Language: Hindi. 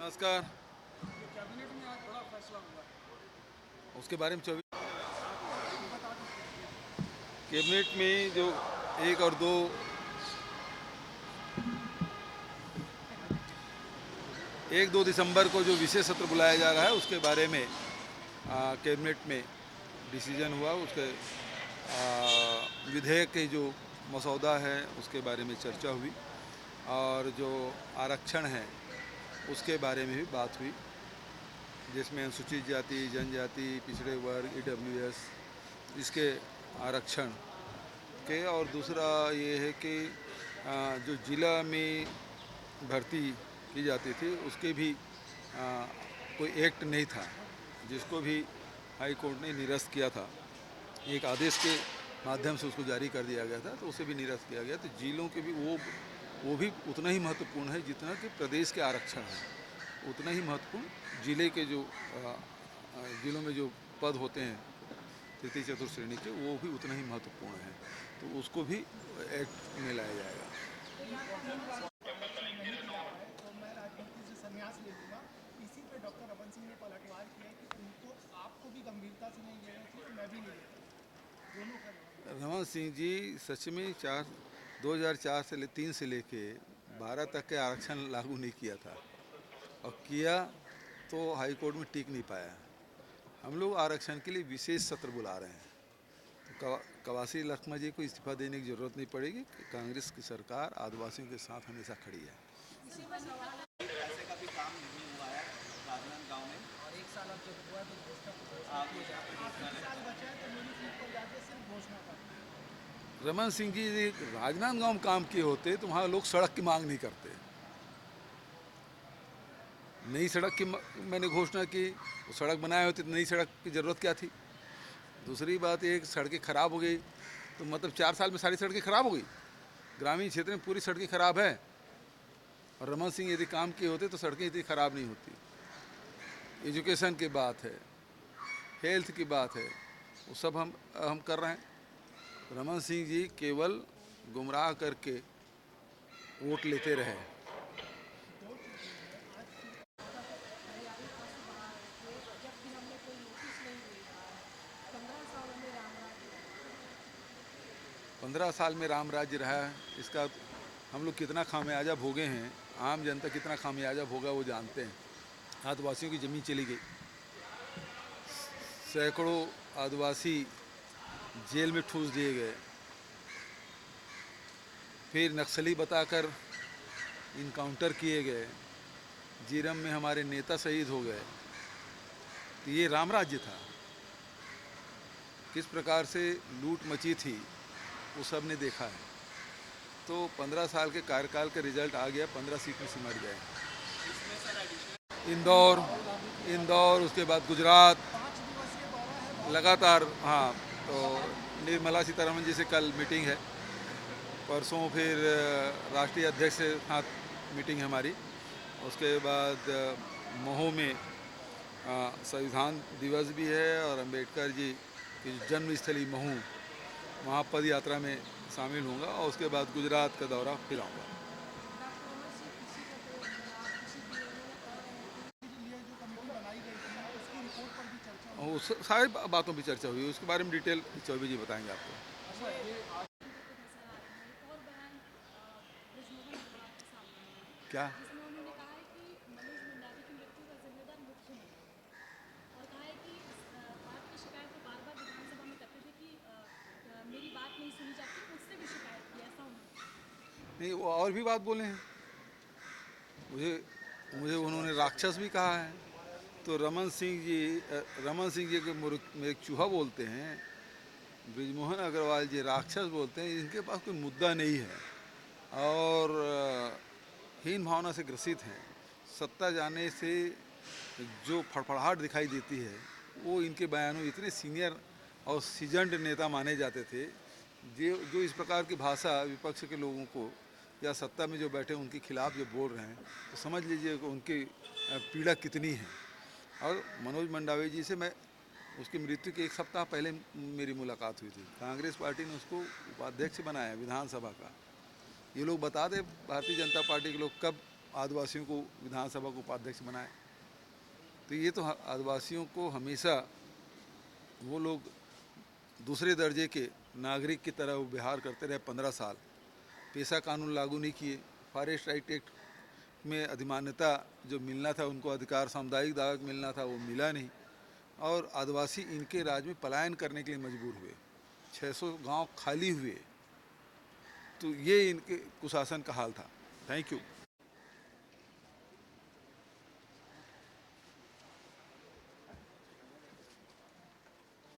नमस्कार। कैबिनेट में आज बड़ा फैसला हुआ है। उसके बारे में 24 बता दीजिए। कैबिनेट में जो 1 और 2 दिसंबर को जो विशेष सत्र बुलाया जा रहा है उसके बारे में कैबिनेट में डिसीजन हुआ। उसके विधेयक के जो मसौदा है उसके बारे में चर्चा हुई और जो आरक्षण है उसके बारे में भी बात हुई, जिसमें अनुसूचित जाति, जनजाति, पिछड़े वर्ग, ईडब्ल्यूएस इसके आरक्षण के, और दूसरा ये है कि जो ज़िला में भर्ती की जाती थी उसके भी कोई एक्ट नहीं था, जिसको भी हाई कोर्ट ने निरस्त किया था। एक आदेश के माध्यम से उसको जारी कर दिया गया था, तो उसे भी निरस्त किया गया। तो जिलों के भी वो भी उतना ही महत्वपूर्ण है जितना कि प्रदेश के आरक्षण है, उतना ही महत्वपूर्ण जिले के जो जिलों में जो पद होते हैं तृतीय चतुर्थ श्रेणी के, वो भी उतना ही महत्वपूर्ण है। तो उसको भी एक्ट में लाया जाएगा। आरक्षण नहीं दिला पाए तो मैं राजनीति से संन्यास ले लूँगा। इसी पे डॉक्टर रमन सिंह ने पलटवार किया है कि उनको आपको भी गंभीरता से नहीं लेना चाहिए, मैं भी नहीं लेता, दोनों का जवाब। रमन सिंह जी सच में 2004 से 3 से लेके 12 तक के आरक्षण लागू नहीं किया था, और किया तो हाई कोर्ट में टिक नहीं पाया। हम लोग आरक्षण के लिए विशेष सत्र बुला रहे हैं, तो कवासी लखमा जी को इस्तीफा देने की ज़रूरत नहीं पड़ेगी। कांग्रेस की सरकार आदिवासियों के साथ हमेशा खड़ी है। पैसे का भी काम नहीं हुआ है राजनांदगांव में, और 1 साल अब जब हुआ तो घोषणा किए जा रही है। आखिरी साल बचा है तो मेरी सीट पर जाके सिर्फ घोषणा कर। रमन सिंह जी राजनांदगांव में काम किए होते तो वहाँ लोग सड़क की मांग नहीं करते। नई सड़क की मैंने घोषणा की, वो सड़क बनाए होते तो नई सड़क की ज़रूरत क्या थी। दूसरी बात, एक सड़कें ख़राब हो गई तो मतलब 4 साल में सारी सड़कें ख़राब हो गई। ग्रामीण क्षेत्र में पूरी सड़कें ख़राब है, और रमन सिंह यदि काम किए होते तो सड़कें इतनी ख़राब नहीं होती। एजुकेशन की बात है, हेल्थ की बात है, वो सब हम कर रहे हैं। रमन सिंह जी केवल गुमराह करके वोट लेते रहे। दो चीज़ें हैं आज फिर हरियाली आंसू बहा रहे थे जब भी हमने कोई नोटिस नहीं दिया है। 15 साल में राम राज्य रहा। 15 साल में राम राज्य रहा है, इसका हम लोग कितना खामियाजा भोगे हैं, आम जनता कितना खामियाजा भोगा वो जानते हैं। आदिवासियों की ज़मीन चली गई, सैकड़ों आदिवासी जेल में ठूस दिए गए, फिर नक्सली बताकर इनकाउंटर किए गए, जीरम में हमारे नेता शहीद हो गए। तो ये राम राज्य था। किस प्रकार से लूट मची थी वो सब ने देखा है। तो 15 साल के कार्यकाल का रिजल्ट आ गया, 15 सीट में सिमट गए। इसमें सर एडिशनल इंदौर, उसके बाद गुजरात, 5 दिवसीय दौरा है। लगातार। हाँ, तो निर्मला सीतारमण जी से कल मीटिंग है, परसों फिर राष्ट्रीय अध्यक्ष के साथ मीटिंग है हमारी। उसके बाद मऊ में संविधान दिवस भी है, और अंबेडकर जी की जन्मस्थली महू, वहाँ पद यात्रा में शामिल होऊंगा, और उसके बाद गुजरात का दौरा फिर आऊँगा। डॉक्टर रमन सिंह इसी का इसी बीए में कह रहे हैं कि के लिए जो कमेटी बनाई गई थी उसकी रिपोर्ट पर भी चर्चा हुई। और उस सारी बातों पर चर्चा हुई, उसके बारे में डिटेल चौबे जी बताएंगे आपको। अच्छा, ये आज नजर आ रहे हैं। एक और बयान बृजमोहन अग्रवाल का सामने आया है, क्या? जिसमें उन्होंने कहा है कि मनोज मंडावी की मृत्यु का जिम्मेदार मुख्यमंत्री है, और कहा है कि आपकी शिकायत वो बार बार विधानसभा में करते थे कि मेरी बात नहीं सुनी जाती, मुझसे भी शिकायत की, ऐसा उन्होंने। नहीं, वो और भी बात बोले हैं। मुझे मुझे उन्होंने राक्षस भी कहा है। तो रमन सिंह जी के में एक चूहा बोलते हैं, बृजमोहन अग्रवाल जी राक्षस बोलते हैं। इनके पास कोई मुद्दा नहीं है, और हीन भावना से ग्रसित हैं। सत्ता जाने से जो फड़फड़ाहट दिखाई देती है वो इनके बयानों, इतने सीनियर और सीजन्ड नेता माने जाते थे, जो इस प्रकार की भाषा विपक्ष के लोगों को या सत्ता में जो बैठे उनके खिलाफ जो बोल रहे हैं, तो समझ लीजिए कि उनकी पीड़ा कितनी है। और मनोज मंडावी जी से मैं उसकी मृत्यु के 1 सप्ताह पहले मेरी मुलाकात हुई थी। कांग्रेस पार्टी ने उसको उपाध्यक्ष बनाया विधानसभा का। ये लोग बता दें, भारतीय जनता पार्टी के लोग, कब आदिवासियों को विधानसभा को उपाध्यक्ष बनाए। तो ये तो आदिवासियों को हमेशा वो लोग दूसरे दर्जे के नागरिक की तरह व्यवहार करते रहे 15 साल। पेशा कानून लागू नहीं किए, फॉरेस्ट राइट एक्ट में अधिमान्यता जो मिलना था उनको, अधिकार सामुदायिक दावा मिलना था वो मिला नहीं, और आदिवासी इनके राज में पलायन करने के लिए मजबूर हुए। 600 गांव खाली हुए। तो ये इनके कुशासन का हाल था। Thank you.